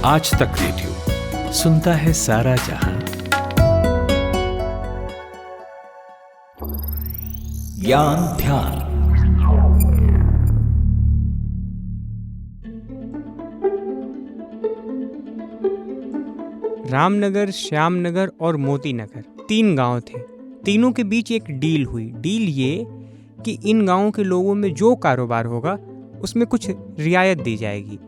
आज तक रेडियो सुनता है सारा जहां। ज्ञान ध्यान। रामनगर, श्यामनगर और मोती नगर 3 गांव थे। तीनों के बीच एक डील हुई। डील ये कि इन गांवों के लोगों में जो कारोबार होगा उसमें कुछ रियायत दी जाएगी।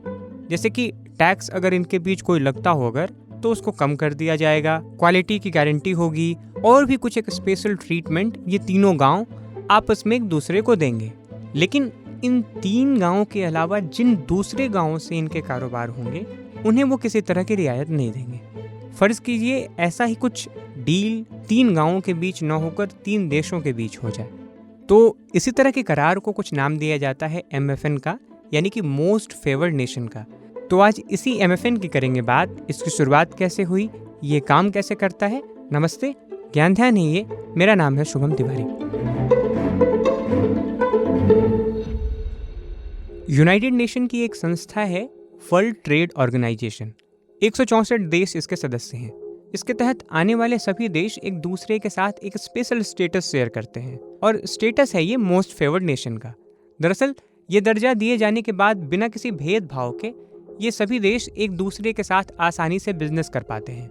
जैसे कि टैक्स अगर इनके बीच कोई लगता हो अगर तो उसको कम कर दिया जाएगा, क्वालिटी की गारंटी होगी और भी कुछ एक स्पेशल ट्रीटमेंट ये तीनों गांव आपस में एक दूसरे को देंगे। लेकिन इन 3 गांवों के अलावा जिन दूसरे गांवों से इनके कारोबार होंगे उन्हें वो किसी तरह की रियायत नहीं देंगे। फर्ज कीजिए ऐसा ही कुछ डील 3 गांवों के बीच न होकर 3 देशों के बीच हो जाए, तो इसी तरह के करार को कुछ नाम दिया जाता है MFN का, यानी कि मोस्ट फेवर्ड नेशन का। तो आज इसी MFN की करेंगे बात। इसकी शुरुआत कैसे हुई, ये काम कैसे करता है। नमस्ते, ज्ञान ध्यान है ये। मेरा नाम है शुभम तिवारी। यूनाइटेड नेशन की एक संस्था है वर्ल्ड ट्रेड ऑर्गेनाइजेशन। 164 देश इसके सदस्य हैं। इसके तहत आने वाले सभी देश एक दूसरे के साथ एक स्पेशल स्टेटस शेयर करते हैं और स्टेटस है ये मोस्ट फेवर्ड नेशन का। दरअसल ये दर्जा दिए जाने के बाद बिना किसी भेदभाव के ये सभी देश एक दूसरे के साथ आसानी से बिजनेस कर पाते हैं।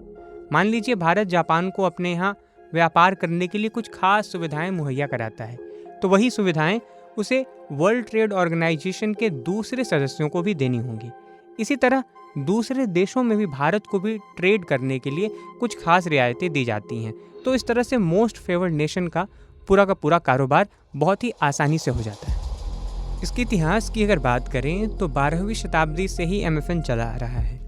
मान लीजिए भारत जापान को अपने यहाँ व्यापार करने के लिए कुछ खास सुविधाएं मुहैया कराता है, तो वही सुविधाएं उसे वर्ल्ड ट्रेड ऑर्गेनाइजेशन के दूसरे सदस्यों को भी देनी होंगी। इसी तरह दूसरे देशों में भी भारत को भी ट्रेड करने के लिए कुछ खास रियायतें दी जाती हैं। तो इस तरह से मोस्ट फेवर्ड नेशन का पूरा कारोबार बहुत ही आसानी से हो जाता है। इसके इतिहास की अगर बात करें तो 12वीं शताब्दी से ही MFN चला आ रहा है।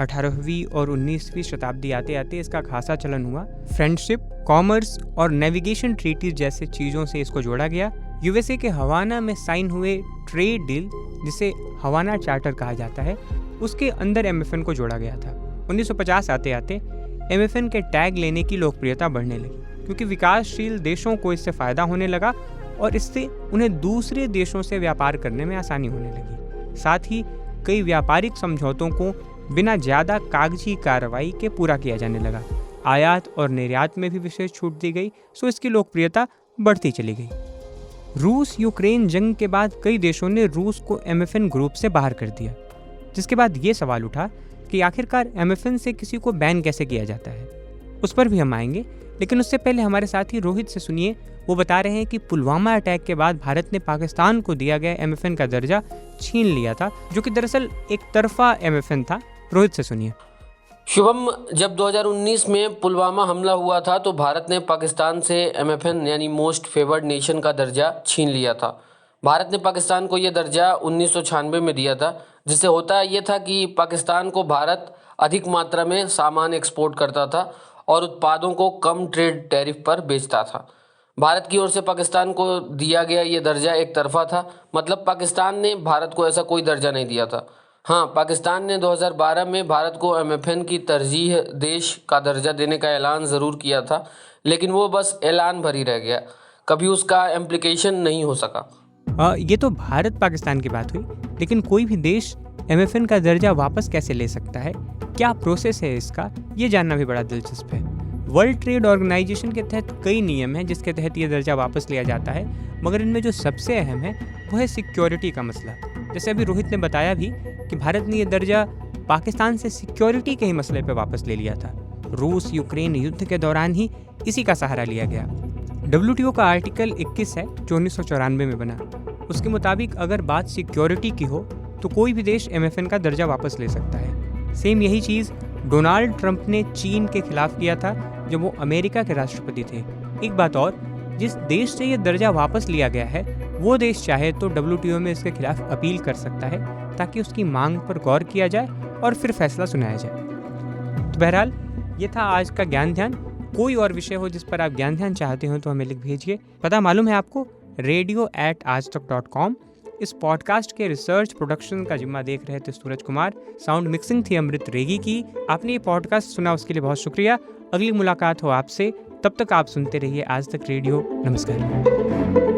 18वीं और 19वीं शताब्दी आते आते इसका खासा चलन हुआ। फ्रेंडशिप, कॉमर्स और नेविगेशन ट्रीटीज जैसे चीज़ों से इसको जोड़ा गया। USA के हवाना में साइन हुए ट्रेड डील, जिसे हवाना चार्टर कहा जाता है, उसके अंदर MFN को जोड़ा गया था। 1950 आते आते MFN के टैग लेने की लोकप्रियता बढ़ने लगी, क्योंकि विकासशील देशों को इससे फ़ायदा होने लगा और इससे उन्हें दूसरे देशों से व्यापार करने में आसानी होने लगी। साथ ही कई व्यापारिक समझौतों को बिना ज़्यादा कागजी कार्रवाई के पूरा किया जाने लगा। आयात और निर्यात में भी विशेष छूट दी गई, सो इसकी लोकप्रियता बढ़ती चली गई। रूस यूक्रेन जंग के बाद कई देशों ने रूस को MFN ग्रुप से बाहर कर दिया, जिसके बाद ये सवाल उठा कि आखिरकार MFN से किसी को बैन कैसे किया जाता है। उस पर भी हम आएंगे, लेकिन उससे पहले हमारे साथी रोहित से सुनिए। वो बता रहे हैं कि पुलवामा अटैक के बाद भारत ने पाकिस्तान को दिया गया MFN का दर्जा छीन लिया था, जो कि दरअसल एक तरफा MFN था। रोहित से सुनिए। शुभम, जब 2019 में पुलवामा हमला हुआ था तो भारत ने पाकिस्तान से MFN यानी मोस्ट फेवर्ड नेशन का दर्जा छीन लिया था। भारत ने पाकिस्तान को यह दर्जा 1996 में दिया था, जिससे होता यह था कि पाकिस्तान को भारत अधिक मात्रा में सामान एक्सपोर्ट करता था और उत्पादों को कम ट्रेड टैरिफ पर बेचता था। भारत की ओर से पाकिस्तान को दिया गया ये दर्जा एक तरफा था, मतलब पाकिस्तान ने भारत को ऐसा कोई दर्जा नहीं दिया था। हाँ, पाकिस्तान ने 2012 में भारत को MFN की तरजीह देश का दर्जा देने का ऐलान ज़रूर किया था, लेकिन वो बस ऐलान भर ही रह गया, कभी उसका इम्प्लीकेशन नहीं हो सका। ये तो भारत पाकिस्तान की बात हुई, लेकिन कोई भी देश MFN का दर्जा वापस कैसे ले सकता है, क्या प्रोसेस है इसका, ये जानना भी बड़ा दिलचस्प है। वर्ल्ड ट्रेड ऑर्गेनाइजेशन के तहत कई नियम हैं जिसके तहत ये दर्जा वापस लिया जाता है, मगर इनमें जो सबसे अहम है वो है सिक्योरिटी का मसला। जैसे अभी रोहित ने बताया भी कि भारत ने ये दर्जा पाकिस्तान से सिक्योरिटी के ही मसले पे वापस ले लिया था। रूस यूक्रेन युद्ध के दौरान ही इसी का सहारा लिया गया। WTO का आर्टिकल 21 है जो 1994 में बना। उसके मुताबिक अगर बात सिक्योरिटी की हो तो कोई भी देश MFN का दर्जा वापस ले सकता है। सेम यही चीज़ डोनाल्ड ट्रंप ने चीन के खिलाफ किया था जब वो अमेरिका के राष्ट्रपति थे। एक बात और, जिस देश से ये दर्जा वापस लिया गया है वो देश चाहे तो WTO में इसके खिलाफ अपील कर सकता है, ताकि उसकी मांग पर गौर किया जाए और फिर फैसला सुनाया जाए। तो बहरहाल ये था आज का ज्ञान ध्यान। कोई और विषय हो जिस पर आप ज्ञान ध्यान चाहते हो तो हमें लिख भेजिए। पता मालूम है आपको, radio@aajtak.com। इस पॉडकास्ट के रिसर्च प्रोडक्शन का जिम्मा देख रहे थे सूरज कुमार। साउंड मिक्सिंग थी अमृत रेगी की। आपने ये पॉडकास्ट सुना उसके लिए बहुत शुक्रिया। अगली मुलाकात हो आपसे, तब तक आप सुनते रहिए आज तक रेडियो। नमस्कार।